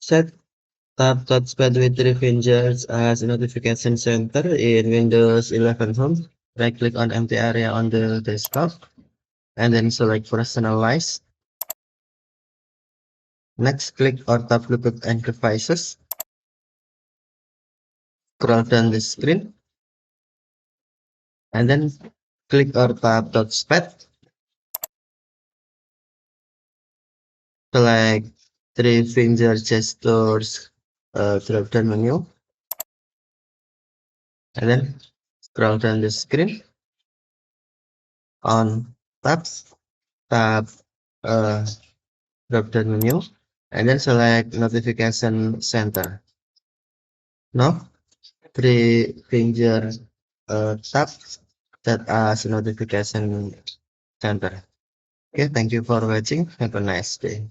Set Tap Touchpad with three fingers as a notification center in Windows 11 Home. Right-click on empty area on the desktop and then select Personalize. Next, click or tap Bluetooth and devices. Scroll down the screen and then click or tap Touchpad. Select three finger gestures drop down menu and then scroll down the screen on tabs, tab uh, drop down menu and then select notification center. Now three finger tap that as notification center. Okay, thank you for watching. Have a nice day.